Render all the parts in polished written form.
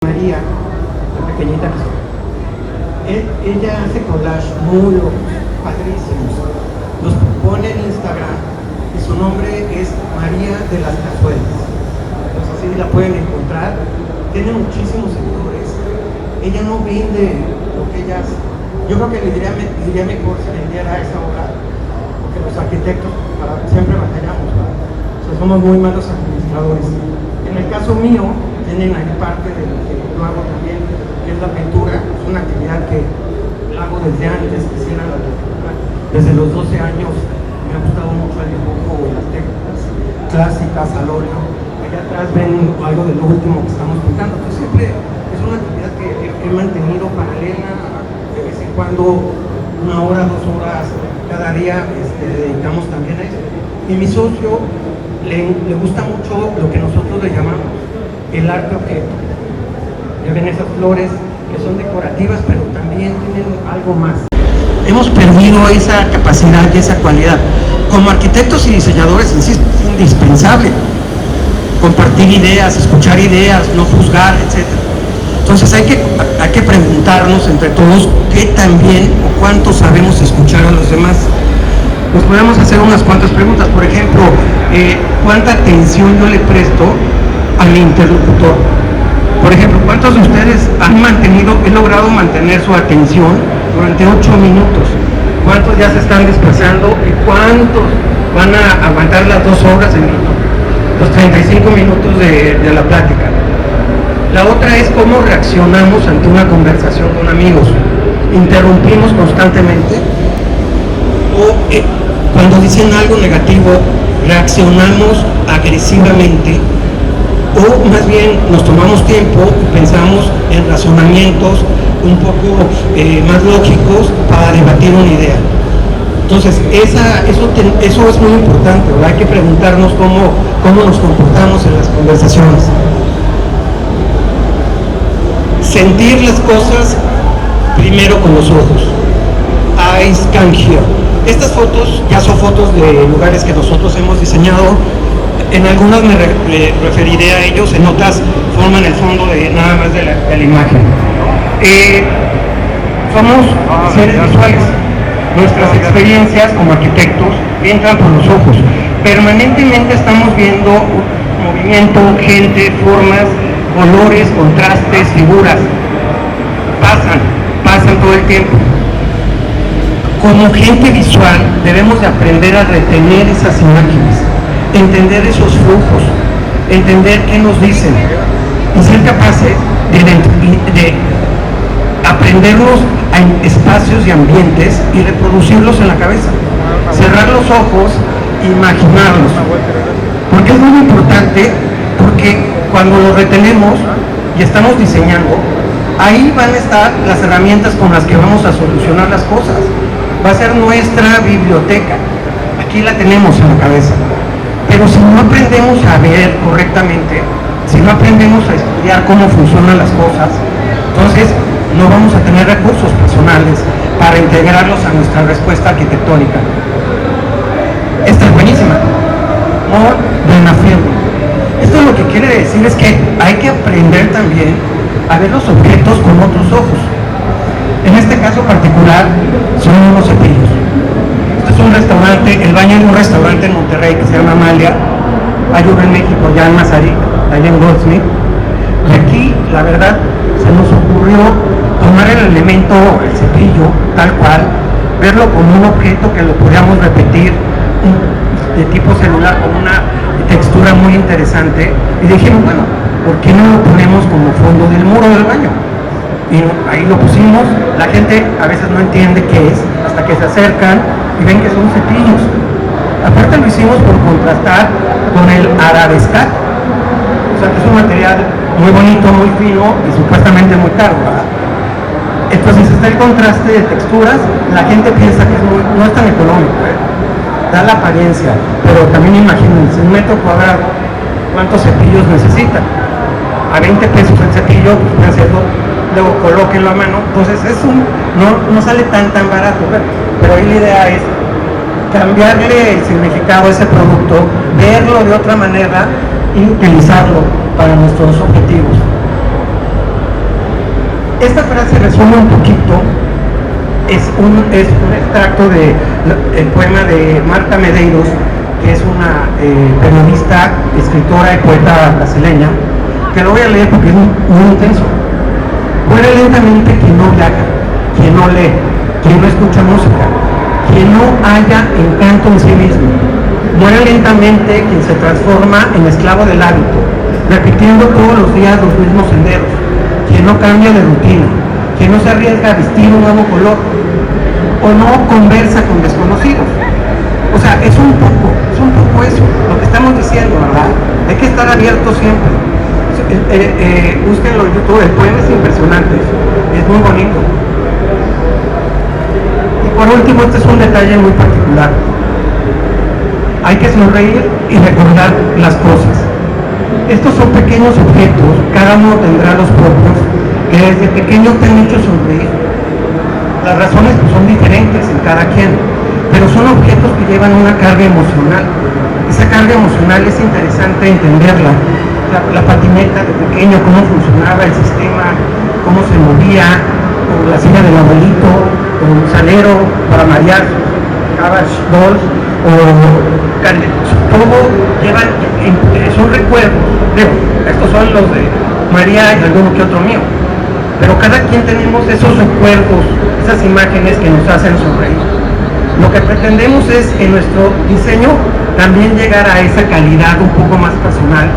María, la pequeñita que soy. Ella hace collage muy padrísimos. Los pone en Instagram y su nombre es María de las Cazuelas. Entonces así la pueden encontrar. Tiene muchísimos seguidores. Ella no vende lo que ella hace. Yo creo que le diría mejor si vendiera esa obra, porque los arquitectos siempre batallamos, ¿verdad? O sea, somos muy malos administradores. En el caso mío, tienen ahí parte de lo que yo hago también, que es la pintura. Es una actividad que la hago desde antes que hiciera la pintura. Desde los 12 años me ha gustado mucho el dibujo y las técnicas clásicas al óleo. Allá atrás ven algo de lo último que estamos pintando. Entonces siempre es una actividad que he mantenido paralela. De vez en cuando, 1 hora, 2 horas cada día dedicamos también a eso. Y mi socio le gusta mucho lo que nosotros le llamamos el arte objeto. Ya ven esas flores que son decorativas, pero también tienen algo más. Hemos perdido esa capacidad y esa cualidad. Como arquitectos y diseñadores, insisto, es indispensable compartir ideas, escuchar ideas, no juzgar, etc. Entonces hay que preguntarnos entre todos qué tan bien o cuánto sabemos escuchar a los demás. Nos podemos hacer unas cuantas preguntas. Por ejemplo, ¿cuánta atención yo le presto a mi interlocutor? Por ejemplo, ¿cuántos de ustedes he logrado mantener su atención durante 8 minutos? ¿Cuántos ya se están desplazando? ¿Y cuántos van a aguantar las 2 horas en los 35 minutos de la plática? La otra es cómo reaccionamos ante una conversación con amigos. ¿Interrumpimos constantemente? ¿O cuando dicen algo negativo, reaccionamos agresivamente? O más bien nos tomamos tiempo y pensamos en razonamientos un poco más lógicos para debatir una idea. Entonces, eso es muy importante, ¿verdad? Hay que preguntarnos cómo nos comportamos en las conversaciones. Sentir las cosas primero con los ojos. Eyes can hear. Estas fotos ya son fotos de lugares que nosotros hemos diseñado. En algunas me referiré a ellos, en otras forman el fondo nada más de la imagen. Somos seres visuales. Nuestras experiencias como arquitectos entran por los ojos. Permanentemente estamos viendo movimiento, gente, formas, colores, contrastes, figuras. Pasan todo el tiempo. Como gente visual debemos de aprender a retener esas imágenes, entender esos flujos, entender qué nos dicen y ser capaces de aprenderlos en espacios y ambientes y reproducirlos en la cabeza. Cerrar los ojos, imaginarlos. Porque es muy importante, porque cuando los retenemos y estamos diseñando, ahí van a estar las herramientas con las que vamos a solucionar las cosas. Va a ser nuestra biblioteca. Aquí la tenemos en la cabeza. Pero si no aprendemos a ver correctamente, si no aprendemos a estudiar cómo funcionan las cosas, entonces no vamos a tener recursos personales para integrarlos a nuestra respuesta arquitectónica. Esta es buenísima. More than a film. Esto lo que quiere decir es que hay que aprender también a ver los objetos con otros ojos. En este caso particular son unos cepillos. Este es un restaurante, el baño de un restaurante en Monterrey que se llama Amalia. Hay uno en México, ya en Mazarik, allá en Goldsmith. Y aquí, la verdad, se nos ocurrió tomar el elemento, el cepillo, tal cual, verlo como un objeto que lo podíamos repetir de tipo celular con una textura muy interesante. Y dijimos, bueno, ¿por qué no lo ponemos como fondo del muro del baño? Y ahí lo pusimos. La gente a veces no entiende qué es hasta que se acercan y ven que son cepillos. Aparte lo hicimos por contrastar con el arabescato, o sea que es un material muy bonito, muy fino y supuestamente muy caro, ¿verdad? Entonces está el contraste de texturas. La gente piensa que no es tan económico, da la apariencia, pero también imagínense, 1 metro cuadrado, ¿cuántos cepillos necesitan? A 20 pesos el cepillo, pues pueden hacerlo, luego colóquenlo a mano. Entonces no sale tan barato, pero ahí la idea es cambiarle el significado a ese producto, verlo de otra manera y utilizarlo para nuestros objetivos. Esta frase resume un poquito, es un extracto del poema de Marta Medeiros, que es una periodista, escritora y poeta brasileña, que lo voy a leer porque es muy intenso. Muere lentamente quien no viaja, quien no lee, quien no escucha música, quien no halla encanto en sí mismo. Muere lentamente quien se transforma en esclavo del hábito, repitiendo todos los días los mismos senderos, quien no cambia de rutina, quien no se arriesga a vestir un nuevo color, o no conversa con desconocidos. O sea, es un poco eso, lo que estamos diciendo, ¿verdad? Hay que estar abiertos siempre. Búsquenlo en YouTube, el poema es impresionante, es muy bonito. Y por último, este es un detalle muy particular. Hay que sonreír y recordar las cosas. Estos son pequeños objetos, cada uno tendrá los propios, que desde pequeño te han hecho sonreír. Las razones son diferentes en cada quien, pero son objetos que llevan una carga emocional. Esa carga emocional es interesante entenderla. La patineta de pequeño, cómo funcionaba el sistema, cómo se movía, o la silla del abuelito, o un salero para marear, cabbage dolls, o todo llevan, son recuerdos. Digo, estos son los de María y alguno que otro mío, pero cada quien tenemos esos recuerdos, esas imágenes que nos hacen sonreír. Lo que pretendemos es en nuestro diseño también llegar a esa calidad un poco más personal.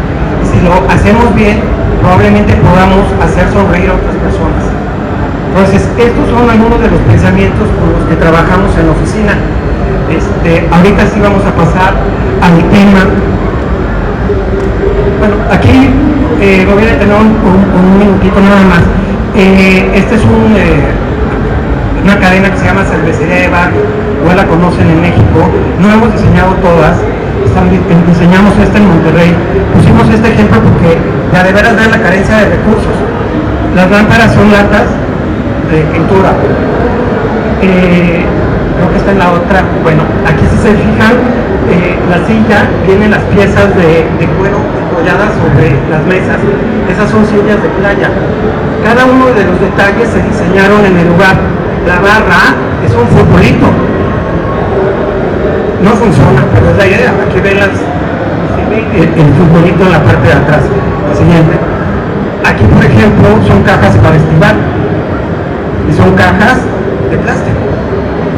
Si lo hacemos bien, probablemente podamos hacer sonreír a otras personas. Entonces, estos son algunos de los pensamientos con los que trabajamos en la oficina. Ahorita sí vamos a pasar al tema. Bueno, aquí voy a detener un minutito nada más. Esta es una cadena que se llama Cervecería de Barrio, igual la conocen en México. No hemos diseñado todas. Diseñamos esta en Monterrey. Pusimos este ejemplo porque ya de veras ven la carencia de recursos. Las lámparas son latas de pintura. Creo que está en la otra. Bueno, aquí si se fijan, la silla tiene las piezas de cuero enrolladas sobre las mesas. Esas son sillas de playa. Cada uno de los detalles se diseñaron en el lugar. La barra es un futbolito. No funciona, pero es la idea. Aquí ven el futbolito en la parte de atrás. La siguiente. Aquí, por ejemplo, son cajas para estivar. Y son cajas de plástico.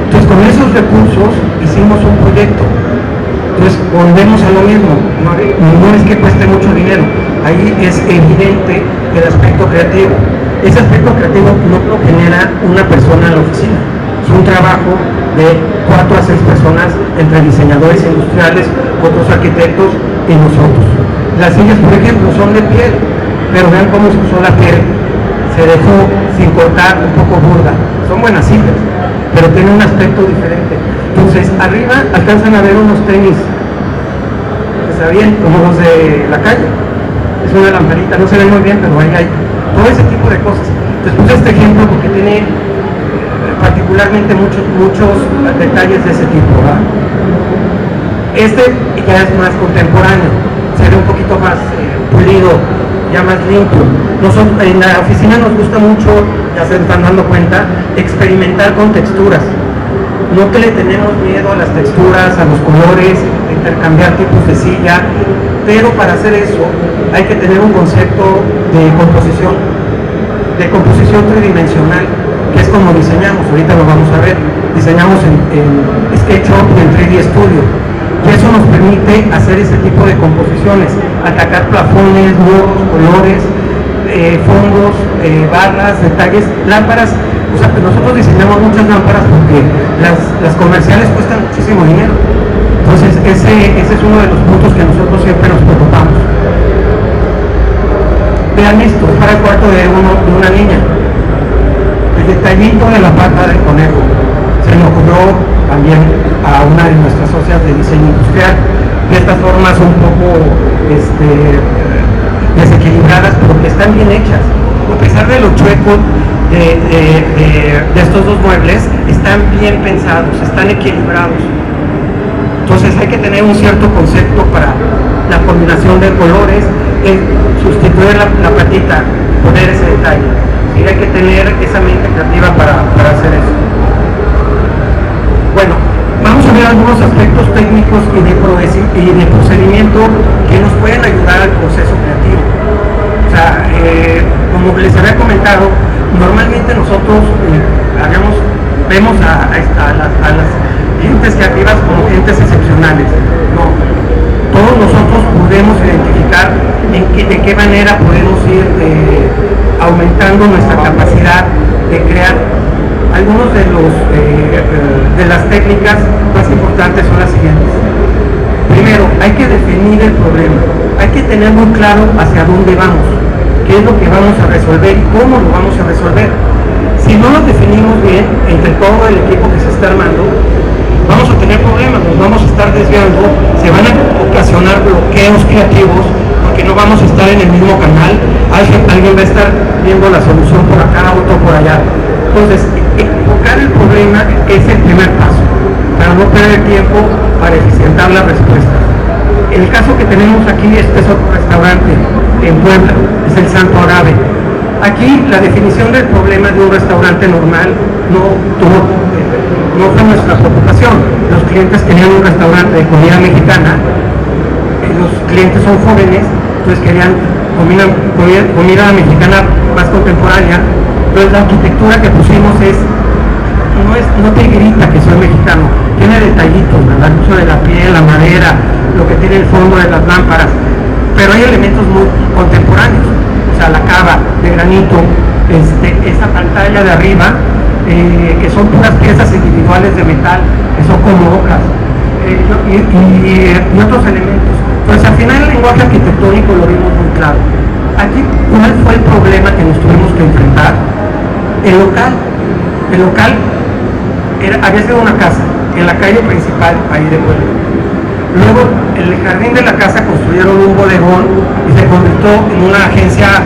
Entonces, con esos recursos hicimos un proyecto. Entonces, volvemos a lo mismo. No es que cueste mucho dinero. Ahí es evidente el aspecto creativo. Ese aspecto creativo no lo genera una persona en la oficina. Es un trabajo de 4 a 6 personas entre diseñadores industriales, otros arquitectos y nosotros. Las sillas, por ejemplo, son de piel, pero vean cómo se usó la piel. Se dejó sin cortar, un poco burda. Son buenas sillas, pero tienen un aspecto diferente. Entonces, arriba alcanzan a ver unos tenis, está bien, como los de la calle. Es una lamparita, no se ve muy bien, pero ahí hay todo ese tipo de cosas. Entonces puse este ejemplo porque tiene particularmente muchos detalles de ese tipo, ¿verdad? Este ya es más contemporáneo, se ve un poquito más pulido, ya más limpio. Nosotros en la oficina nos gusta mucho, ya se están dando cuenta, experimentar con texturas. No que le tenemos miedo a las texturas, a los colores, a intercambiar tipos de silla, pero para hacer eso hay que tener un concepto de composición tridimensional, que es como diseñamos. Ahorita lo vamos a ver. Diseñamos en SketchUp y en 3D Studio, y eso nos permite hacer ese tipo de composiciones, atacar plafones, muros, colores, fondos, barras, detalles, lámparas. O sea, nosotros diseñamos muchas lámparas porque las comerciales cuestan muchísimo dinero. Entonces ese es uno de los puntos que nosotros siempre nos preocupamos. Vean esto, es para el cuarto de una niña. El detallito de la pata del conejo se le ocurrió también a una de nuestras socias de diseño industrial. De estas formas un poco desequilibradas, pero que están bien hechas. A pesar de lo chueco de estos dos muebles, están bien pensados, están equilibrados. Entonces hay que tener un cierto concepto para la combinación de colores, sustituir la patita, poner ese detalle, ¿sí? y hay que tener esa mente creativa para hacer eso. Bueno, vamos a ver algunos aspectos técnicos y de procedimiento que nos pueden ayudar al proceso creativo. O sea, como les había comentado, normalmente nosotros vemos a las gentes creativas como gentes excepcionales. No, todos nosotros podemos identificar de qué manera podemos ir aumentando nuestra capacidad de crear. Algunos de las técnicas más importantes son las siguientes. Primero, hay que definir el problema. Hay que tener muy claro hacia dónde vamos, qué es lo que vamos a resolver y cómo lo vamos a resolver. Si no lo definimos bien entre todo el equipo que se está armando, vamos a tener problemas, nos vamos a estar desviando, se van a ocasionar bloqueos creativos porque no vamos a estar en el mismo canal, alguien va a estar viendo la solución por acá, otro por allá. Entonces, enfocar el problema es el primer paso, para no perder tiempo, para eficientar la respuesta. El caso que tenemos aquí, este es otro restaurante en Puebla, es el Santo Agave. Aquí la definición del problema de un restaurante normal no fue nuestra preocupación. Los clientes querían un restaurante de comida mexicana, los clientes son jóvenes, entonces querían comida mexicana más contemporánea. Entonces la arquitectura que pusimos no te grita que soy mexicano, tiene detallitos, ¿verdad? El uso de la piel, la madera, lo que tiene el fondo de las lámparas, pero hay elementos muy contemporáneos, o sea, la cava de granito, esa pantalla de arriba, que son puras piezas individuales de metal, que son como hojas, y otros elementos. Entonces al final el lenguaje arquitectónico lo vimos muy claro. Aquí, ¿cuál fue el problema que nos tuvimos que enfrentar? El local había sido una casa en la calle principal ahí de Puebla. Luego en el jardín de la casa construyeron un bodegón y se convirtió en una agencia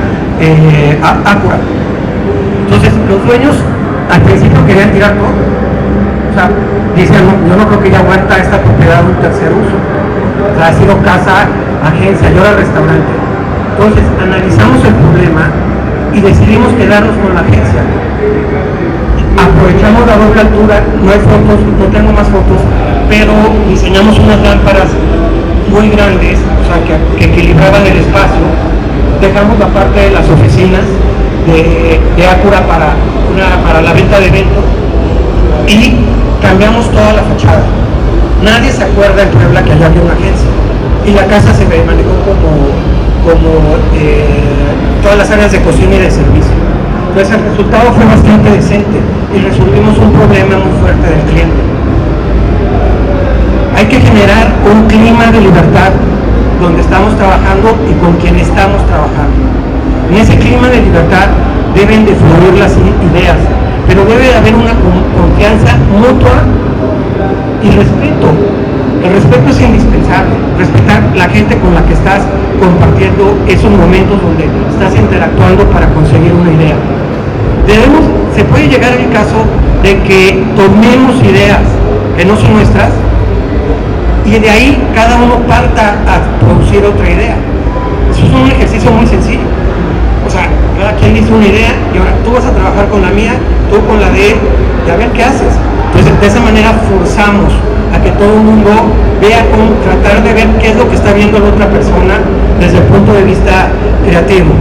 Acura. Entonces los dueños al principio querían tirar todo. O sea, dicen, no, yo no creo que ya aguanta esta propiedad un tercer uso. O sea, ha sido casa, agencia y ahora restaurante. Entonces analizamos el problema y decidimos quedarnos con la agencia. Aprovechamos la doble altura, no hay fotos, no tengo más fotos, pero diseñamos unas lámparas muy grandes, o sea, que equilibraban el espacio. Dejamos la parte de las oficinas de Acura para la venta de eventos y cambiamos toda la fachada. Nadie se acuerda en Puebla que allá había una agencia y la casa se manejó como todas las áreas de cocina y de servicio. Entonces el resultado fue bastante decente y resolvimos un problema muy fuerte del cliente. Hay que generar un clima de libertad donde estamos trabajando y con quien estamos trabajando. En ese clima de libertad deben de fluir las ideas, pero debe de haber una confianza mutua y respeto. El respeto es indispensable, respetar la gente con la que estás compartiendo esos momentos donde estás interactuando para conseguir una idea. Se puede llegar al caso de que tomemos ideas que no son nuestras y de ahí cada uno parta a producir otra idea. Eso es un ejercicio muy sencillo. O sea, cada quien dice una idea y ahora tú vas a trabajar con la mía, tú con la de él y a ver qué haces. Entonces de esa manera forzamos a que todo el mundo vea cómo tratar de ver qué es lo que está viendo la otra persona desde el punto de vista creativo.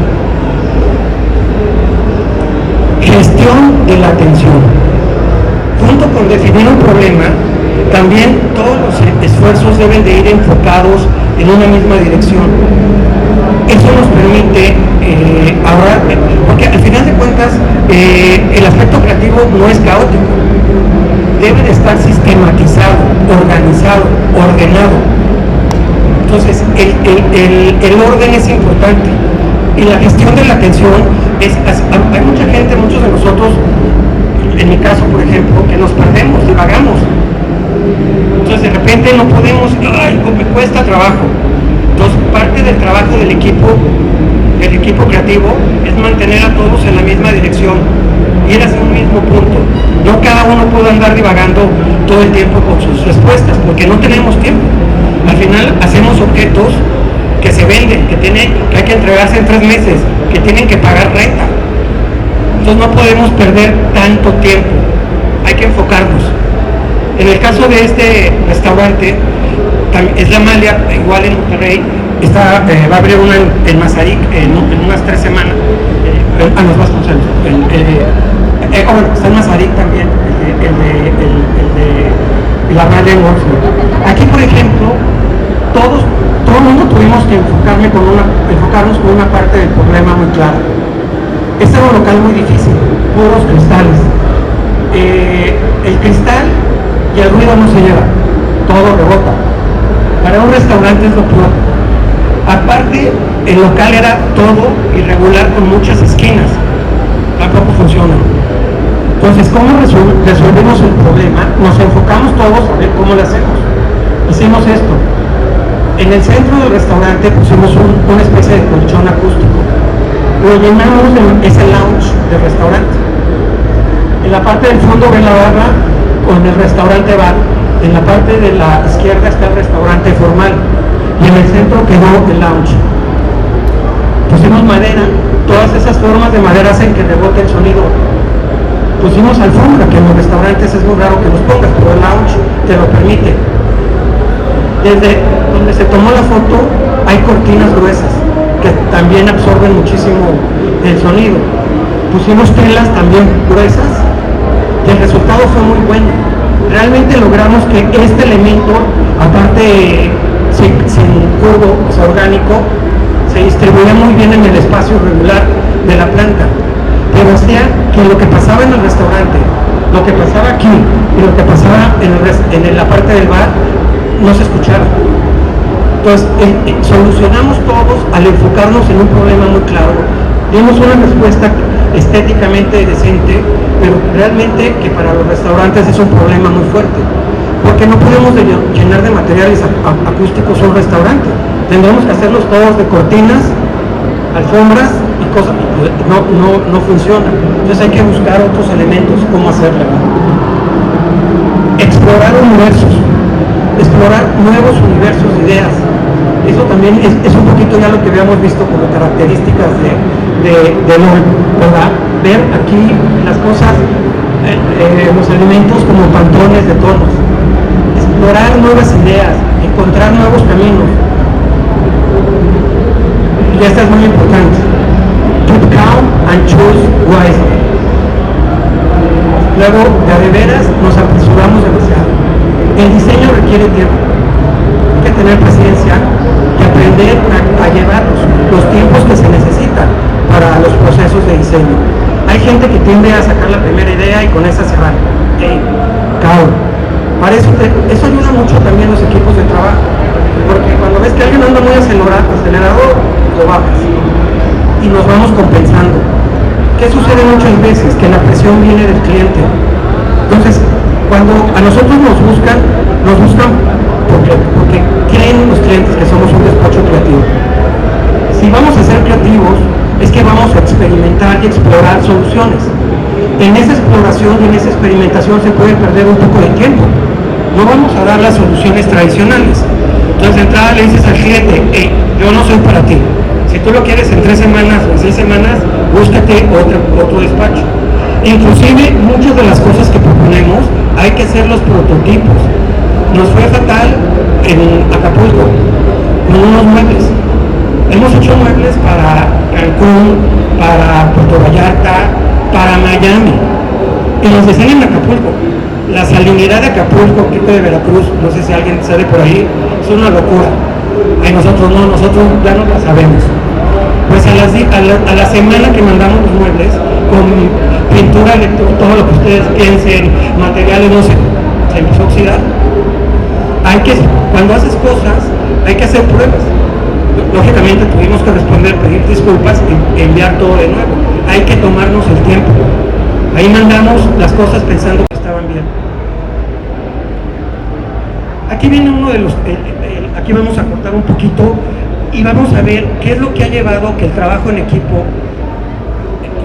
Gestión de la atención. Junto con definir un problema, también todos los esfuerzos deben de ir enfocados en una misma dirección. Eso nos permite ahorrar, porque al final de cuentas el aspecto creativo no es caótico, debe de estar sistematizado, organizado, ordenado. Entonces el orden es importante y la gestión de la atención hay mucha gente, muchos de nosotros, en mi caso por ejemplo, que nos perdemos, divagamos. Entonces de repente no podemos, me cuesta trabajo. Entonces parte del trabajo del equipo creativo es mantener a todos en la misma dirección, ir hacia un mismo punto. No cada uno puede andar divagando todo el tiempo con sus respuestas, porque no tenemos tiempo. Al final hacemos objetos que se venden, que hay que entregarse en 3 meses, que tienen que pagar renta. Entonces no podemos perder tanto tiempo, hay que enfocarnos. En el caso de este restaurante, es la Malia, igual en Monterrey, va a abrir una en Mazarik en unas 3 semanas. Nos vas con está en Mazarik también, el de la Malia en Wolfsburg. Aquí, por ejemplo, todo el mundo tuvimos que enfocarnos con una parte del problema muy clara. Este era un local muy difícil, puros cristales. El cristal y el ruido no se lleva, todo rebota. Para un restaurante es lo peor. Aparte, el local era todo irregular con muchas esquinas, tampoco funciona. Entonces, ¿cómo resolvimos el problema? Nos enfocamos todos a ver cómo lo hacemos. Hicimos esto. En el centro del restaurante pusimos una especie de colchón acústico. Lo llenamos en ese lounge del restaurante. En la parte del fondo ven la barra con el restaurante bar. En la parte de la izquierda está el restaurante formal. Y en el centro quedó el lounge. Pusimos madera. Todas esas formas de madera hacen que rebote el sonido. Pusimos alfombra, que en los restaurantes es muy raro que los pongas, pero el lounge te lo permite. Desde donde se tomó la foto hay cortinas gruesas que también absorben muchísimo el sonido. Pusimos telas también gruesas y el resultado fue muy bueno. Realmente logramos que este elemento, aparte sin curvo, o sea, orgánico, se distribuía muy bien en el espacio regular de la planta, pero hacía que lo que pasaba en el restaurante, lo que pasaba aquí y lo que pasaba en la parte del bar no se escuchaba. Entonces solucionamos todos al enfocarnos en un problema muy claro. Dimos una respuesta estéticamente decente, pero realmente que para los restaurantes es un problema muy fuerte, porque no podemos llenar de materiales acústicos un restaurante. Tendremos que hacerlos todos de cortinas, alfombras y cosas, no funciona. Entonces hay que buscar otros elementos, cómo hacerlo. Explorar universos, explorar nuevos universos de ideas. Eso también es un poquito ya lo que habíamos visto como características de LOL, ¿verdad? Ver aquí las cosas, los elementos como patrones de tonos, explorar nuevas ideas, encontrar nuevos caminos. Y esta es muy importante. Keep calm and choose wisely. Luego, de veras, nos apresuramos demasiado. El diseño requiere tiempo. Hay que tener paciencia y aprender a llevar los tiempos que se necesitan para los procesos de diseño. Hay gente que tiende a sacar la primera idea y con esa se va. Calma. Para eso ayuda mucho también los equipos de trabajo, porque cuando ves que alguien anda muy acelerado, lo bajas y nos vamos compensando. ¿Qué sucede muchas veces? Que la presión viene del cliente. Entonces, cuando a nosotros nos buscan porque creen los clientes que somos un despacho creativo. Si vamos a ser creativos, es que vamos a experimentar y explorar soluciones. En esa exploración y en esa experimentación se puede perder un poco de tiempo. No vamos a dar las soluciones tradicionales. Entonces, de entrada le dices al cliente, yo no soy para ti. Si tú lo quieres en 3 semanas o en 6 semanas, búscate otro despacho. Inclusive, muchas de las cosas que proponemos, hay que hacer los prototipos. Nos fue fatal en Acapulco, con unos muebles. Hemos hecho muebles para Cancún, para Puerto Vallarta, para Miami. Y los diseñan en Acapulco. La salinidad de Acapulco, Quito de Veracruz, no sé si alguien sabe por ahí, es una locura. Y nosotros no, nosotros ya no la sabemos. Pues a la semana que mandamos los muebles, con pintura, todo lo que ustedes piensen, materiales, no sé, se empezó a oxidar. Cuando haces cosas, hay que hacer pruebas. Lógicamente tuvimos que responder, pedir disculpas y enviar todo de nuevo. Hay que tomarnos el tiempo. Ahí mandamos las cosas pensando que estaban bien. Aquí viene uno de los... aquí vamos a cortar un poquito y vamos a ver qué es lo que ha llevado que el trabajo en equipo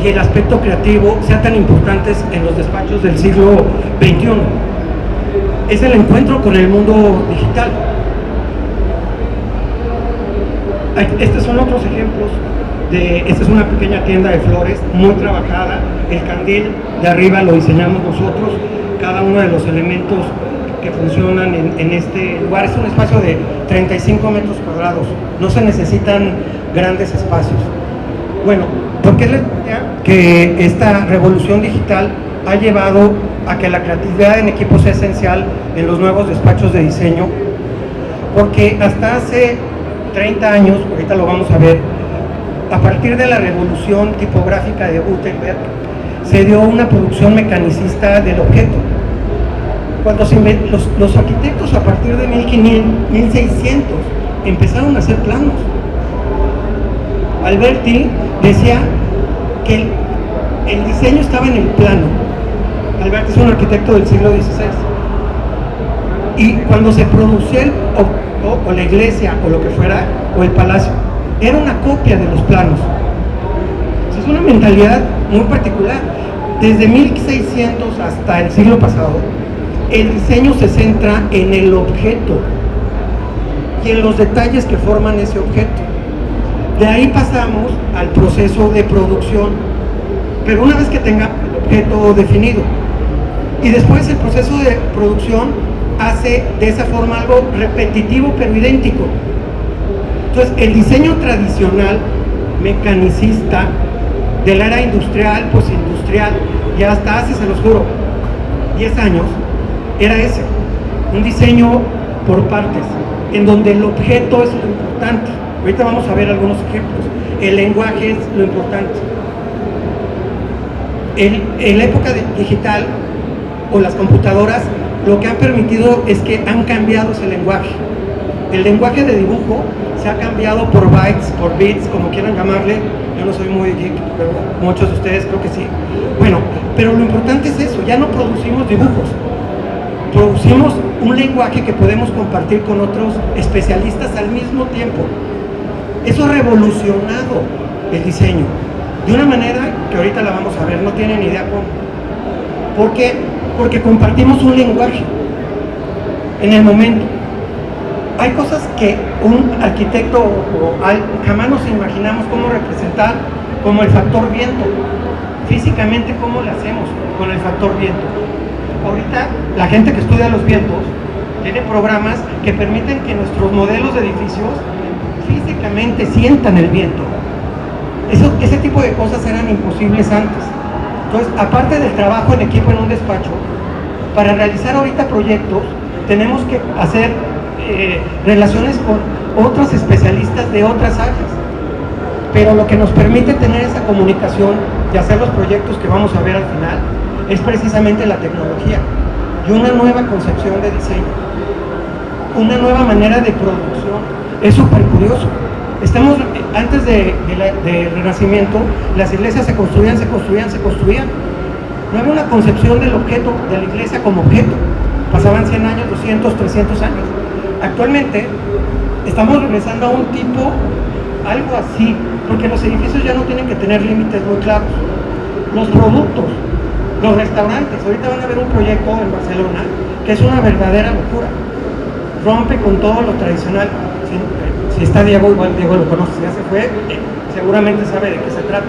y el aspecto creativo sean tan importantes en los despachos del siglo XXI. Es el encuentro con el mundo digital. Estos son otros ejemplos esta es una pequeña tienda de flores, muy trabajada. El candil de arriba lo diseñamos nosotros, cada uno de los elementos que funcionan en este lugar. Es un espacio de 35 metros cuadrados, no se necesitan grandes espacios. Bueno, ¿por qué les decía que esta revolución digital ha llevado a que la creatividad en equipo sea esencial en los nuevos despachos de diseño? Porque hasta hace 30 años, ahorita lo vamos a ver, a partir de la revolución tipográfica de Gutenberg, se dio una producción mecanicista del objeto. Cuando los arquitectos a partir de 1500, 1600 empezaron a hacer planos. Alberti decía que el diseño estaba en el plano. Alberti es un arquitecto del siglo XVI. Y cuando se producía o la iglesia o lo que fuera, o el palacio, era una copia de los planos. Es una mentalidad muy particular. Desde 1600 hasta el siglo pasado, el diseño se centra en el objeto y en los detalles que forman ese objeto. De ahí pasamos al proceso de producción, pero una vez que tenga el objeto definido, y después el proceso de producción hace de esa forma algo repetitivo pero idéntico. Entonces el diseño tradicional, mecanicista, de la era industrial, postindustrial, y hasta hace, se los juro, 10 años, era ese, un diseño por partes, en donde el objeto es lo importante. Ahorita vamos a ver algunos ejemplos. El lenguaje es lo importante. En la época digital, o las computadoras, lo que han permitido es que han cambiado ese lenguaje. El lenguaje de dibujo se ha cambiado por bytes, por bits, como quieran llamarle. Yo no soy muy geek, pero muchos de ustedes creo que sí. Bueno, pero lo importante es eso, ya no producimos dibujos, producimos un lenguaje que podemos compartir con otros especialistas al mismo tiempo. Eso ha revolucionado el diseño, de una manera que ahorita la vamos a ver, no tienen ni idea cómo. ¿Por qué? Porque compartimos un lenguaje en el momento. Hay cosas que un arquitecto jamás nos imaginamos cómo representar, como el factor viento. Físicamente, ¿cómo lo hacemos con el factor viento? Ahorita, la gente que estudia los vientos tiene programas que permiten que nuestros modelos de edificios físicamente sientan el viento. Ese tipo de cosas eran imposibles antes. Entonces, aparte del trabajo en equipo en un despacho, para realizar ahorita proyectos, tenemos que hacer relaciones con otros especialistas de otras áreas. Pero lo que nos permite tener esa comunicación y hacer los proyectos que vamos a ver al final es precisamente la tecnología y una nueva concepción de diseño, una nueva manera de producción. Es súper curioso. Estamos, antes del Renacimiento, las iglesias se construían. No había una concepción del objeto, de la iglesia como objeto. Pasaban 100 años, 200, 300 años. Actualmente estamos regresando a un tipo, algo así, porque los edificios ya no tienen que tener límites muy claros. Los productos, los restaurantes, ahorita van a ver un proyecto en Barcelona que es una verdadera locura. Rompe con todo lo tradicional. Si está Diego, igual Diego lo conoce, ya se fue, seguramente sabe de qué se trata.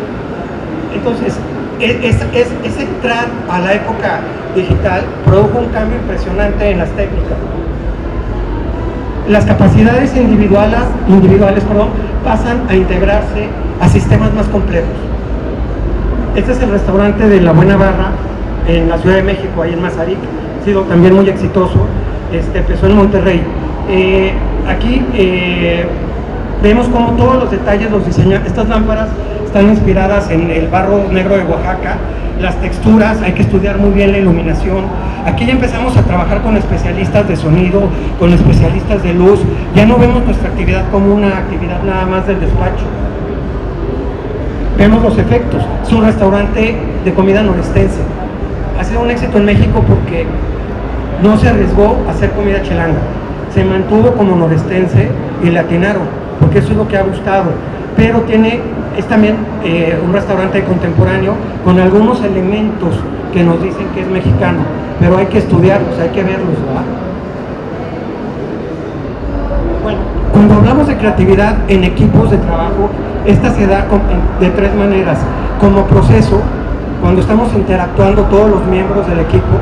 Entonces, es entrar a la época digital produjo un cambio impresionante en las técnicas. Las capacidades individuales pasan a integrarse a sistemas más complejos. Este es el restaurante de La Buena Barra en la Ciudad de México, ahí en Mazarik. Ha sido también muy exitoso. Empezó en Monterrey. Aquí vemos cómo todos los detalles los diseñan. Estas lámparas están inspiradas en el barro negro de Oaxaca. Las texturas, hay que estudiar muy bien la iluminación. Aquí ya empezamos a trabajar con especialistas de sonido, con especialistas de luz. Ya no vemos nuestra actividad como una actividad nada más del despacho. Vemos los efectos. Es un restaurante de comida norestense. Ha sido un éxito en México porque no se arriesgó a hacer comida chilanga. Se mantuvo como norestense y le atinaron, porque eso es lo que ha gustado. Pero es también un restaurante contemporáneo con algunos elementos que nos dicen que es mexicano, pero hay que estudiarlos, hay que verlos, ¿verdad? Bueno, cuando hablamos de creatividad en equipos de trabajo, Esta se da de tres maneras: como proceso, cuando estamos interactuando todos los miembros del equipo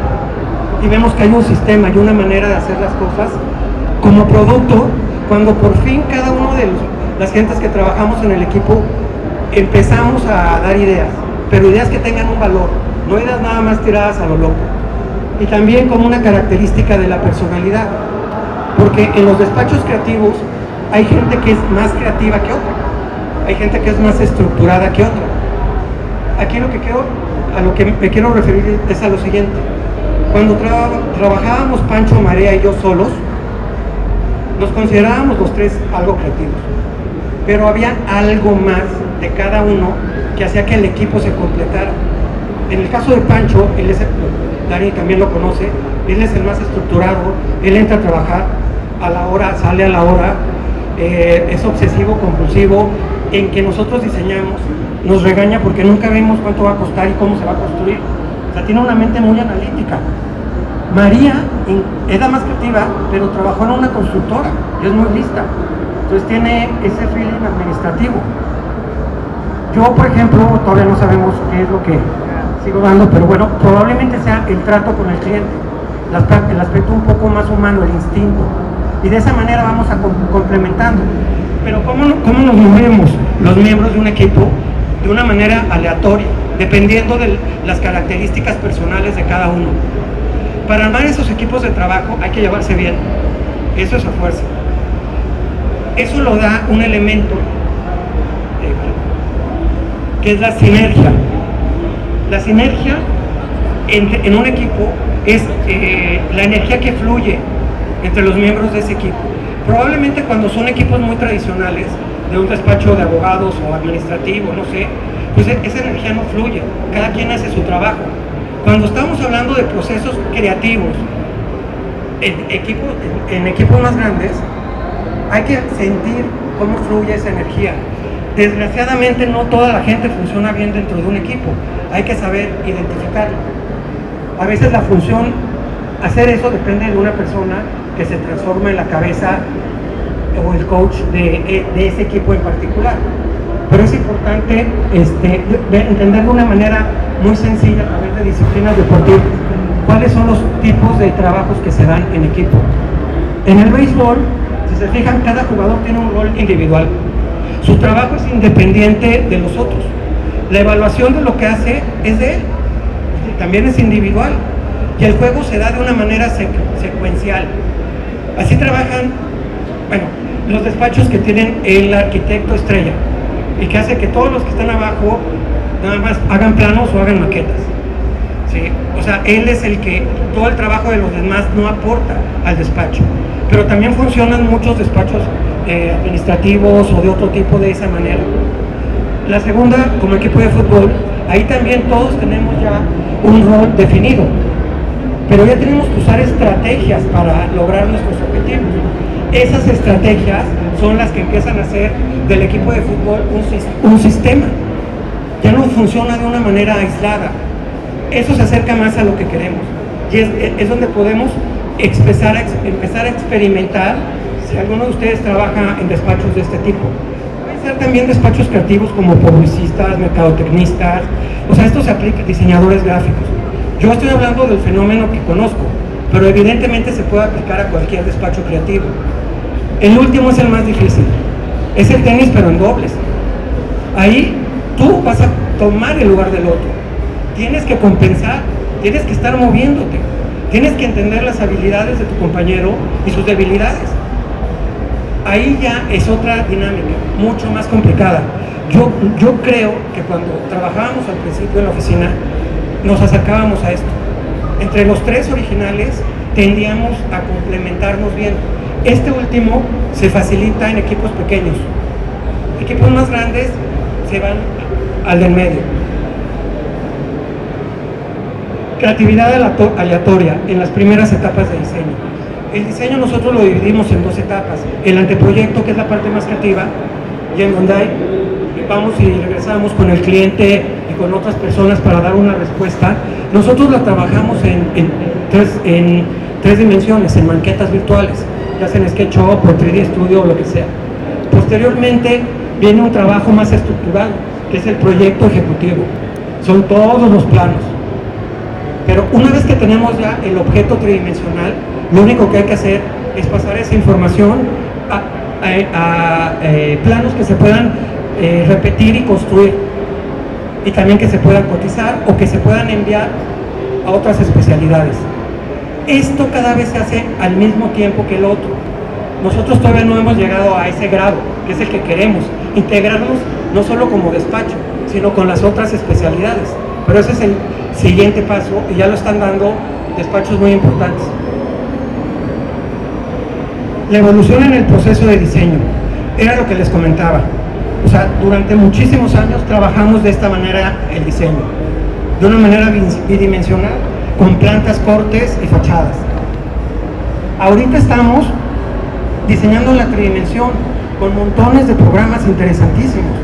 y vemos que hay un sistema y una manera de hacer las cosas; como producto, cuando por fin cada uno de las gentes que trabajamos en el equipo empezamos a dar ideas, pero ideas que tengan un valor, no ideas nada más tiradas a lo loco. Y también como una característica de la personalidad, porque en los despachos creativos hay gente que es más creativa que otra, hay gente que es más estructurada que otra. Aquí a lo que me quiero referir es a lo siguiente: cuando trabajábamos Pancho, Marea y yo solos, nos considerábamos los tres algo creativos, pero había algo más de cada uno que hacía que el equipo se completara. En el caso de Pancho, Dani también lo conoce, él es el más estructurado, él entra a trabajar a la hora, sale a la hora, es obsesivo, compulsivo, en que nosotros diseñamos, nos regaña porque nunca vemos cuánto va a costar y cómo se va a construir. O sea, tiene una mente muy analítica. María es la más creativa, pero trabajó en una constructora y es muy lista, entonces tiene ese feeling administrativo. Yo, por ejemplo, todavía no sabemos qué es lo que sigo dando, pero bueno, probablemente sea el trato con el cliente, el aspecto un poco más humano, el instinto, y de esa manera vamos a complementando. Pero ¿cómo nos movemos los miembros de un equipo? De una manera aleatoria, dependiendo de las características personales de cada uno. Para armar esos equipos de trabajo hay que llevarse bien, eso es a fuerza. Eso lo da un elemento que es la sinergia. La sinergia en un equipo es la energía que fluye entre los miembros de ese equipo. Probablemente cuando son equipos muy tradicionales, de un despacho de abogados o administrativo, no sé, pues esa energía no fluye, cada quien hace su trabajo. Cuando estamos hablando de procesos creativos, en equipos más grandes, hay que sentir cómo fluye esa energía. Desgraciadamente no toda la gente funciona bien dentro de un equipo, hay que saber identificarlo. A veces la función, hacer eso depende de una persona que se transforma en la cabeza o el coach de ese equipo en particular. Pero es importante entender de una manera muy sencilla, a través de disciplinas deportivas, cuáles son los tipos de trabajos que se dan en equipo. En el béisbol, si se fijan, cada jugador tiene un rol individual. Su trabajo es independiente de los otros. La evaluación de lo que hace es de él, también es individual. Y el juego se da de una manera secuencial. Así trabajan, bueno, los despachos que tienen el arquitecto estrella y que hace que todos los que están abajo nada más hagan planos o hagan maquetas, ¿sí? O sea, él es el que todo el trabajo de los demás no aporta al despacho. Pero también funcionan muchos despachos administrativos o de otro tipo de esa manera. La segunda, como equipo de fútbol, ahí también todos tenemos ya un rol definido, pero ya tenemos que usar estrategias para lograr nuestros objetivos. Esas estrategias son las que empiezan a hacer del equipo de fútbol un sistema. Ya no funciona de una manera aislada. Eso se acerca más a lo que queremos. Y es donde podemos empezar a experimentar, si alguno de ustedes trabaja en despachos de este tipo. Pueden ser también despachos creativos como publicistas, mercadotecnistas, o sea, esto se aplica a diseñadores gráficos. Yo estoy hablando del fenómeno que conozco, pero evidentemente se puede aplicar a cualquier despacho creativo. El último es el más difícil, es el tenis pero en dobles. Ahí tú vas a tomar el lugar del otro, tienes que compensar, tienes que estar moviéndote, tienes que entender las habilidades de tu compañero y sus debilidades. Ahí ya es otra dinámica, mucho más complicada. Yo creo que cuando trabajábamos al principio en la oficina, nos acercábamos a esto. Entre los tres originales tendíamos a complementarnos bien. Este último se facilita en equipos pequeños. Equipos más grandes se van al del medio. Creatividad aleatoria en las primeras etapas de diseño. El diseño nosotros lo dividimos en dos etapas. El anteproyecto, que es la parte más creativa, y en donde vamos y regresamos con el cliente y con otras personas para dar una respuesta. Nosotros la trabajamos en tres dimensiones, en maquetas virtuales, ya sea en SketchUp o 3D Studio o lo que sea. Posteriormente viene un trabajo más estructurado, que es el proyecto ejecutivo. Son todos los planos. Pero una vez que tenemos ya el objeto tridimensional, lo único que hay que hacer es pasar esa información a planos que se puedan repetir y construir, y también que se puedan cotizar o que se puedan enviar a otras especialidades. Esto cada vez se hace al mismo tiempo que el otro. Nosotros todavía no hemos llegado a ese grado, que es el que queremos, integrarnos no solo como despacho, sino con las otras especialidades. Pero ese es el siguiente paso y ya lo están dando despachos muy importantes. La evolución en el proceso de diseño, era lo que les comentaba. O sea, durante muchísimos años trabajamos de esta manera el diseño, de una manera bidimensional, con plantas, cortes y fachadas. Ahorita estamos diseñando la tridimensión con montones de programas interesantísimos.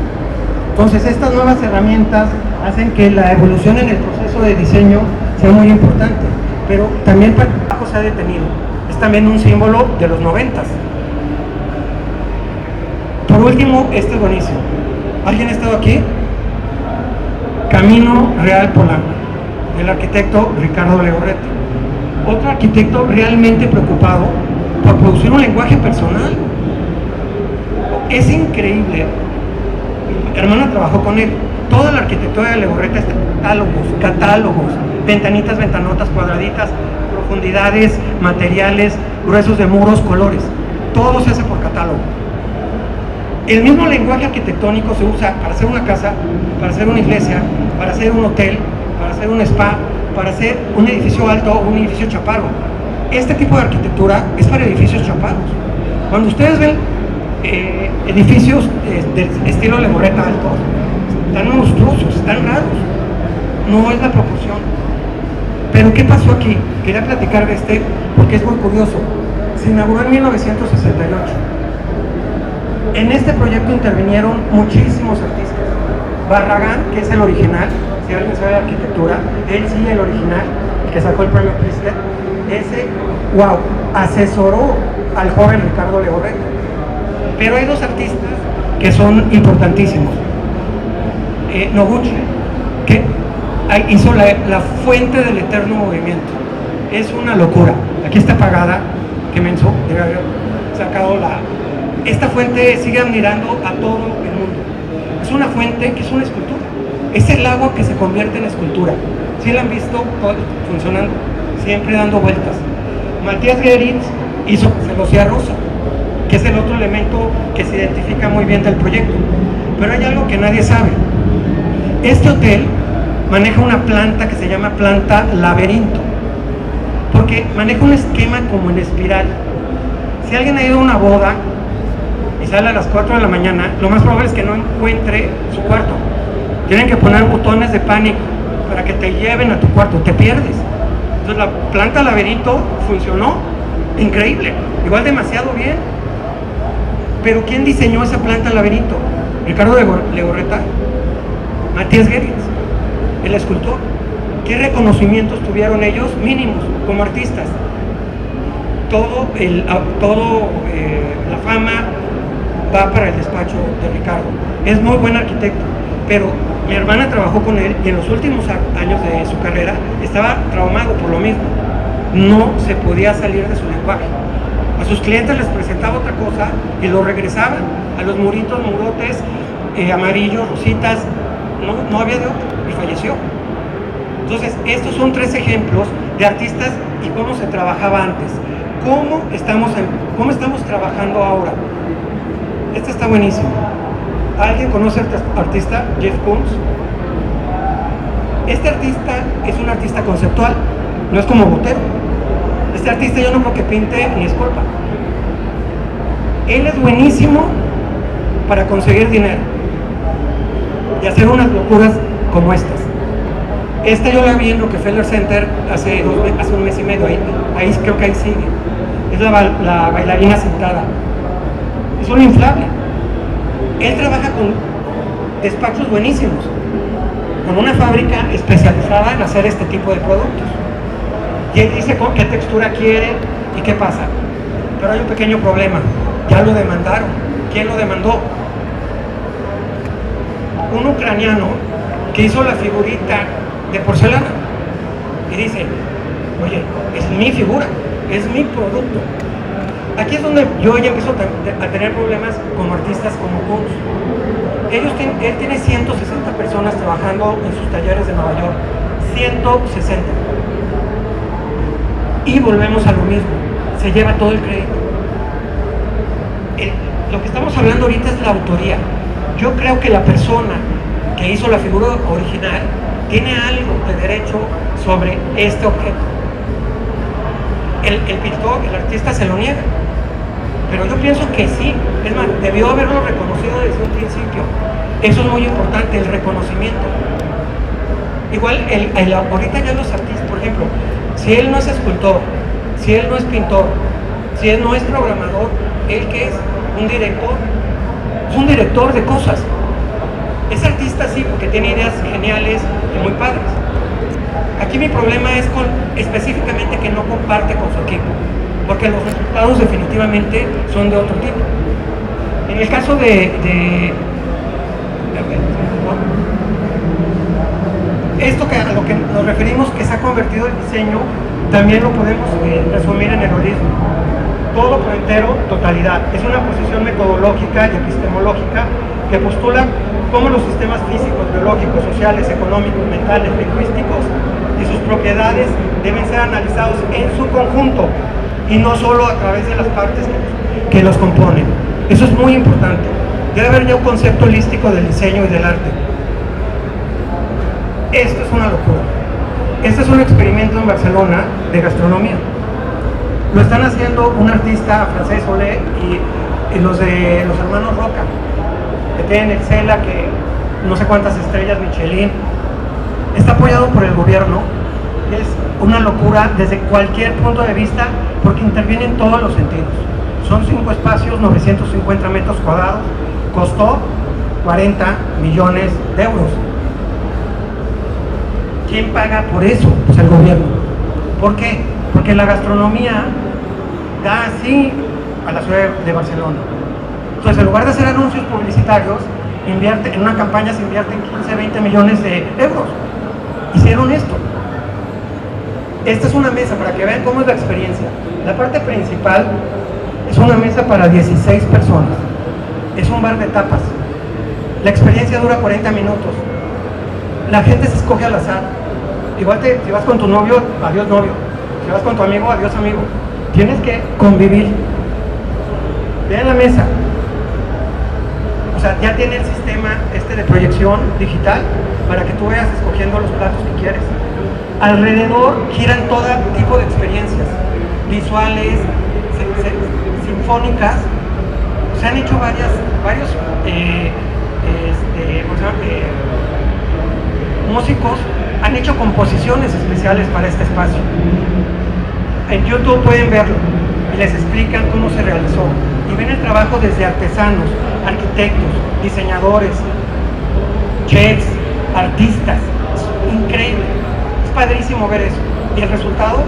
Entonces, estas nuevas herramientas hacen que la evolución en el proceso de diseño sea muy importante, pero también para el trabajo se ha detenido. Es también un símbolo de los 90s. Por último, este es buenísimo. ¿Alguien ha estado aquí? Camino Real Polanco, del arquitecto Ricardo Legorreta. Otro arquitecto realmente preocupado por producir un lenguaje personal. Es increíble. Mi hermana trabajó con él. Toda la arquitectura de Legorreta es catálogos, ventanitas, ventanotas, cuadraditas, profundidades, materiales, gruesos de muros, colores. Todo se hace por catálogo. El mismo lenguaje arquitectónico se usa para hacer una casa, para hacer una iglesia, para hacer un hotel, para hacer un spa, para hacer un edificio alto o un edificio chaparro. Este tipo de arquitectura es para edificios chaparros. Cuando ustedes ven edificios del estilo Legorreta altos, están monstruosos, están raros. No es la proporción. Pero ¿qué pasó aquí? Quería platicar de este porque es muy curioso. Se inauguró en 1968. En este proyecto intervinieron muchísimos artistas. Barragán, que es el original, si alguien sabe de arquitectura, él sí, el original, el que sacó el premio Pritzker, ese, wow, asesoró al joven Ricardo Legorreta. Pero hay dos artistas que son importantísimos. Noguchi, que hizo la fuente del eterno movimiento. Es una locura. Aquí está apagada, que menso, debe haber sacado esta fuente sigue admirando a todo el mundo. Es una fuente que es una escultura. Es el agua que se convierte en escultura. ¿Sí la han visto funcionando? Siempre dando vueltas. Matías Geritz hizo celosía rosa, que es el otro elemento que se identifica muy bien del proyecto. Pero hay algo que nadie sabe. Este hotel maneja una planta que se llama planta laberinto, porque maneja un esquema como en espiral. Si alguien ha ido a una boda y sale a las 4 de la mañana, lo más probable es que no encuentre su cuarto. Tienen que poner botones de pánico para que te lleven a tu cuarto, te pierdes. Entonces la planta laberinto funcionó increíble, igual demasiado bien. Pero ¿quién diseñó esa planta laberinto? Ricardo Legorreta, Matías Geritz, el escultor. ¿Qué reconocimientos tuvieron ellos? Mínimos, como artistas. La fama va para el despacho de Ricardo. Es muy buen arquitecto, pero mi hermana trabajó con él y en los últimos años de su carrera estaba traumado por lo mismo. No se podía salir de su lenguaje. A sus clientes les presentaba otra cosa y lo regresaban a los muritos, murotes, amarillos, rositas. No había de otro y falleció. Entonces, estos son 3 ejemplos de artistas y cómo se trabajaba antes. ¿Cómo estamos trabajando ahora? Este está buenísimo. ¿Alguien conoce a este artista? Jeff Koons. Este artista es un artista conceptual, no es como Botero. Este artista yo no creo que pinte ni esculpa. Él es buenísimo para conseguir dinero y hacer unas locuras como estas. Esta yo la vi en Rockefeller Center hace un mes y medio, ahí creo que ahí sigue. Es la bailarina sentada. Es un inflable. Él trabaja con despachos buenísimos, con una fábrica especializada en hacer este tipo de productos. Y él dice qué textura quiere y qué pasa. Pero hay un pequeño problema. Ya lo demandaron. ¿Quién lo demandó? un ucraniano que hizo la figurita de porcelana y dice, oye, es mi figura, es mi producto. Aquí es donde yo ya empiezo a tener problemas como artistas como Kunz. Él tiene 160 personas trabajando en sus talleres de Nueva York, 160. Y volvemos a lo mismo, se lleva todo el crédito. Lo que estamos hablando ahorita es la autoría. Yo creo que la persona que hizo la figura original tiene algo de derecho sobre este objeto. El pintor, el artista se lo niega, pero yo pienso que sí. Es más, debió haberlo reconocido desde un principio. Eso es muy importante, el reconocimiento. Igual, ahorita ya los artistas, por ejemplo, si él no es escultor, si él no es pintor, si él no es programador, ¿él qué es? Un director. Es un director de cosas. Es artista sí, porque tiene ideas geniales y muy padres. Aquí mi problema es específicamente que no comparte con su equipo, porque los resultados definitivamente son de otro tipo. En el caso esto a lo que nos referimos, que se ha convertido el diseño, también lo podemos resumir en el holismo. Todo por entero, totalidad. Es una posición metodológica y epistemológica que postula cómo los sistemas físicos, biológicos, sociales, económicos, mentales, lingüísticos y sus propiedades deben ser analizados en su conjunto y no solo a través de las partes que los componen. Eso es muy importante. Debe haber ya un concepto holístico del diseño y del arte. Esto es una locura. Este es un experimento en Barcelona de gastronomía. Lo están haciendo un artista francés, Olé, y los de los hermanos Roca, que tienen el Cela, que no sé cuántas estrellas Michelin. Está apoyado por el gobierno. Es una locura desde cualquier punto de vista, porque interviene en todos los sentidos. Son 5 espacios, 950 metros cuadrados. Costó 40 millones de euros. ¿Quién paga por eso? Pues el gobierno. ¿Por qué? Porque la gastronomía da así a la ciudad de Barcelona. Entonces, en lugar de hacer anuncios publicitarios, en una campaña se invierten 15, 20 millones de euros. Hicieron esto. Esta es una mesa para que vean cómo es la experiencia. La parte principal es una mesa para 16 personas. Es un bar de tapas. La experiencia dura 40 minutos. La gente se escoge al azar. Igual si vas con tu novio, adiós novio. Si vas con tu amigo, adiós amigo. Tienes que convivir. Vean la mesa. O sea, ya tiene el sistema de proyección digital para que tú vayas escogiendo los platos que quieres. Alrededor giran todo tipo de experiencias visuales, sinfónicas. Se han hecho varios músicos han hecho composiciones especiales para este espacio. En YouTube pueden verlo y les explican cómo se realizó y ven el trabajo desde artesanos, arquitectos, diseñadores, chefs, artistas. Es increíble, es padrísimo ver eso y el resultado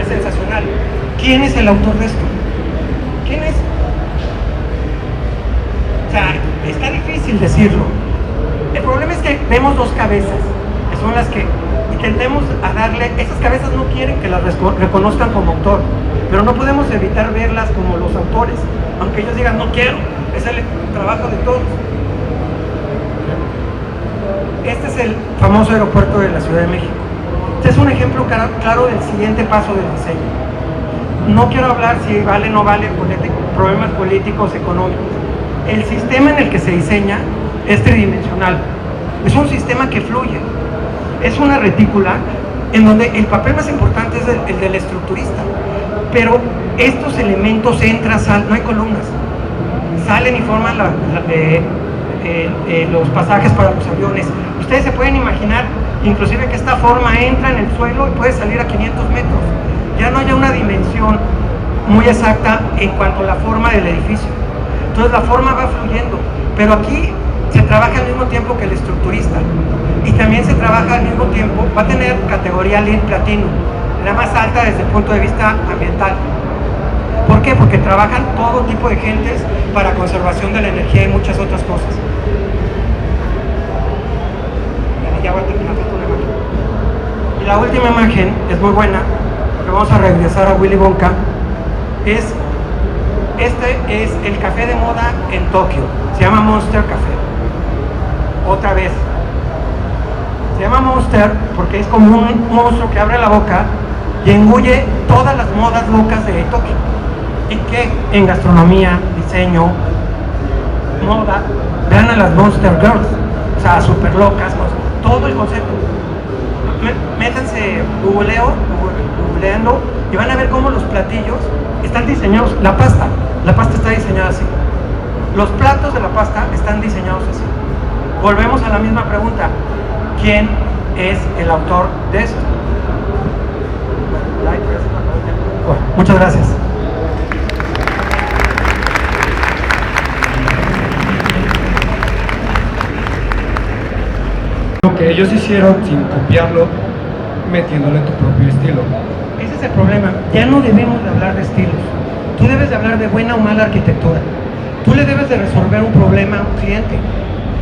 es sensacional. ¿Quién es el autor de esto? ¿Quién es? O sea, está difícil decirlo. El problema es que vemos dos cabezas, que son las que intentemos a darle. Esas cabezas no quieren que las reconozcan como autor, pero no podemos evitar verlas como los autores, aunque ellos digan no quiero, es el trabajo de todos. Este es el famoso aeropuerto de la Ciudad de México. Este es un ejemplo claro del siguiente paso del diseño. No quiero hablar si vale o no vale problemas políticos, económicos. El sistema en el que se diseña es tridimensional. Es un sistema que fluye. Es una retícula en donde el papel más importante es el del estructurista. Pero estos elementos entran, no hay columnas. Salen y forman los pasajes para los aviones. Ustedes se pueden imaginar, inclusive, que esta forma entra en el suelo y puede salir a 500 metros. Ya no haya una dimensión muy exacta en cuanto a la forma del edificio. Entonces la forma va fluyendo, pero aquí se trabaja al mismo tiempo que el estructurista y también se trabaja al mismo tiempo, va a tener categoría LEED Platino, la más alta desde el punto de vista ambiental. ¿Por qué? Porque trabajan todo tipo de gentes para conservación de la energía y muchas otras cosas. y ya voy a terminar, falta una imagen. Y la última imagen es muy buena, porque vamos a regresar a Willy Wonka. Este es el café de moda en Tokio, se llama Monster Café. Otra vez, se llama Monster porque es como un monstruo que abre la boca y engulle todas las modas locas de Tokio. ¿En qué? En gastronomía, diseño, moda. Vean a las Monster Girls, o sea, súper locas, todo el concepto. Métanse googleando y van a ver cómo los platillos están diseñados. La pasta está diseñada así. Los platos de la pasta están diseñados así. Volvemos a la misma pregunta: ¿quién es el autor de esto? Bueno, muchas gracias. Lo que ellos hicieron sin copiarlo, metiéndole tu propio estilo. Ese es el problema. Ya no debemos de hablar de estilos. Tú debes de hablar de buena o mala arquitectura. Tú le debes de resolver un problema a un cliente.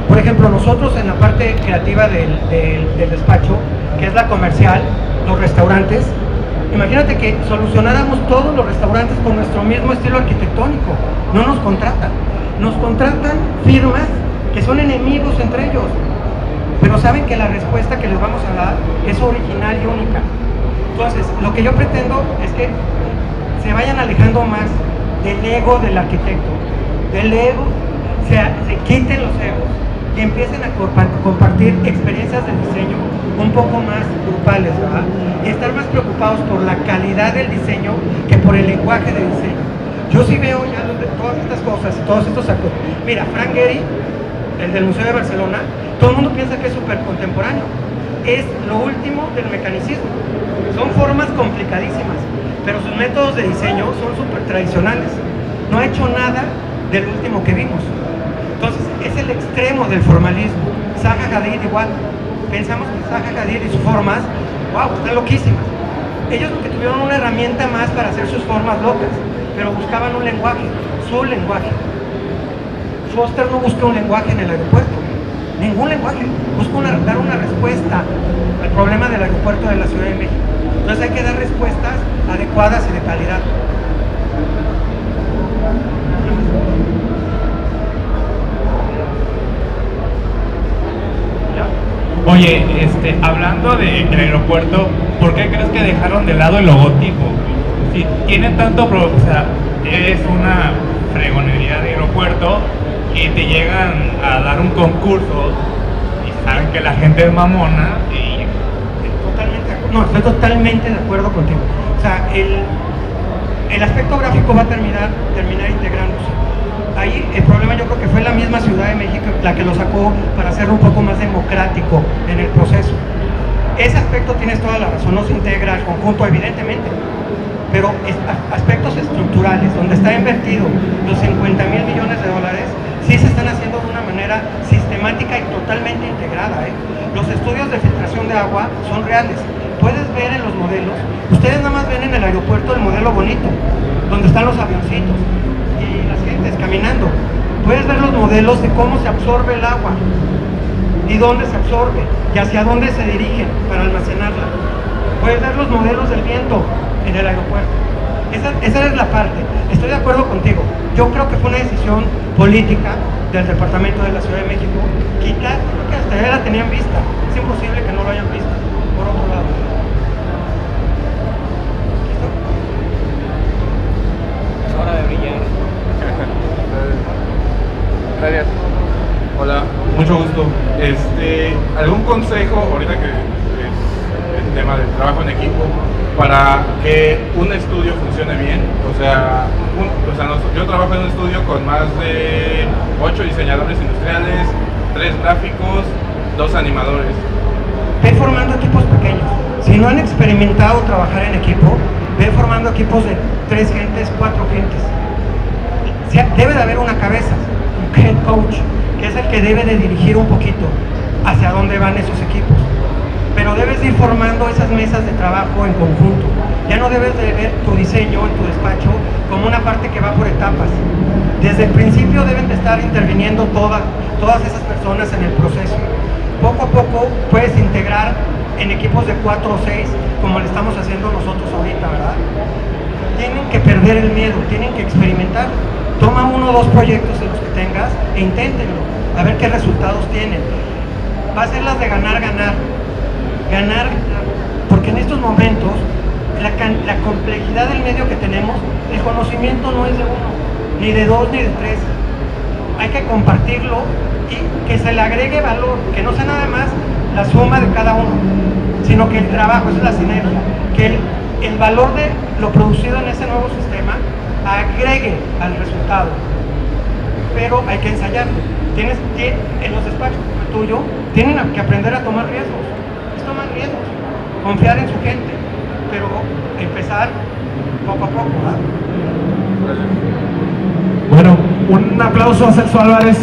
Por ejemplo, nosotros en la parte creativa del despacho, que es la comercial, los restaurantes, imagínate que solucionáramos todos los restaurantes con nuestro mismo estilo arquitectónico. No nos contratan. Nos contratan firmas que son enemigos entre ellos, pero saben que la respuesta que les vamos a dar es original y única. Entonces, lo que yo pretendo es que se vayan alejando más del ego del arquitecto, del ego, se quiten los egos y empiecen a compartir experiencias de diseño un poco más grupales, ¿verdad? Y estar más preocupados por la calidad del diseño que por el lenguaje de diseño. Yo sí veo ya todas estas cosas y todos estos actos. Mira, Frank Gehry, el del Museo de Barcelona, todo el mundo piensa que es súper contemporáneo. Es lo último del mecanicismo. Son formas complicadísimas, pero sus métodos de diseño son súper tradicionales. No ha hecho nada del último que vimos. Entonces, es el extremo del formalismo. Zaha Hadid igual. Pensamos que Zaha Hadid y sus formas, wow, están loquísimas. Ellos porque tuvieron una herramienta más para hacer sus formas locas, pero buscaban un lenguaje, su lenguaje. Foster no busca un lenguaje en el aeropuerto, ningún lenguaje, busca dar una respuesta al problema del aeropuerto de la Ciudad de México. Entonces hay que dar respuestas adecuadas y de calidad. Oye, hablando del aeropuerto, ¿por qué crees que dejaron de lado el logotipo? Si tienen tanto, o sea, es una fregonería de aeropuerto y te llegan a dar un concurso y saben que la gente es mamona y... Estoy totalmente de acuerdo contigo. O sea, el aspecto gráfico va a terminar integrándose. Ahí el problema yo creo que fue la misma Ciudad de México la que lo sacó para hacerlo un poco más democrático en el proceso. Ese aspecto tienes toda la razón, no se integra al conjunto evidentemente, pero aspectos estructurales, donde está invertido los 50,000 millones de dólares, sí se están haciendo de una manera sistemática y totalmente integrada. Los estudios de filtración de agua son reales. Puedes ver en los modelos, ustedes nada más ven en el aeropuerto el modelo bonito, donde están los avioncitos y las gentes caminando. Puedes ver los modelos de cómo se absorbe el agua y dónde se absorbe y hacia dónde se dirigen para almacenarla. Puedes ver los modelos del viento en el aeropuerto. Esa es la parte. Estoy de acuerdo contigo. Yo creo que fue una decisión política del Departamento de la Ciudad de México quitar, creo que hasta ya la tenían vista. Es imposible que no lo hayan visto. Por otro lado. Es hora de brillar. Gracias. Hola, mucho gusto. ¿Algún consejo, ahorita que es el tema del trabajo en equipo, para que un estudio funcione bien? Yo trabajo en un estudio con más de 8 diseñadores industriales, 3 gráficos, 2 animadores. Ve formando equipos pequeños. Si no han experimentado trabajar en equipo, ve formando equipos de 3 gentes, 4 gentes. Debe de haber una cabeza, un head coach, que es el que debe de dirigir un poquito hacia dónde van esos equipos. Pero debes ir formando esas mesas de trabajo en conjunto. Ya no debes de ver tu diseño en tu despacho como una parte que va por etapas. Desde el principio deben de estar interviniendo todas esas personas en el proceso. poco a poco puedes integrar en equipos de 4 o 6, como le estamos haciendo nosotros ahorita, ¿verdad? Tienen que perder el miedo, tienen que experimentar. Toma 1 o 2 proyectos de los que tengas e inténtenlo, a ver qué resultados tienen. Va a ser las de ganar, ganar. Ganar, porque en estos momentos la complejidad del medio que tenemos, el conocimiento no es de 1, ni de 2, ni de 3. Hay que compartirlo y que se le agregue valor, que no sea nada más la suma de cada uno, sino que el trabajo, esa es la sinergia, que el valor de lo producido en ese nuevo sistema agregue al resultado. Pero hay que ensayarlo. En los despachos como el tuyo, tienen que aprender a tomar riesgos. Es tomar riesgos, confiar en su gente, pero empezar poco a poco, ¿verdad? Bueno, un aplauso a Celso Álvarez.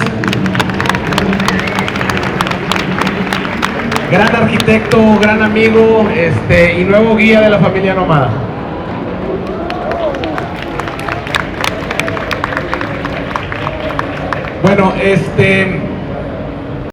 Gran arquitecto, gran amigo, y nuevo guía de la familia Nómada. Bueno,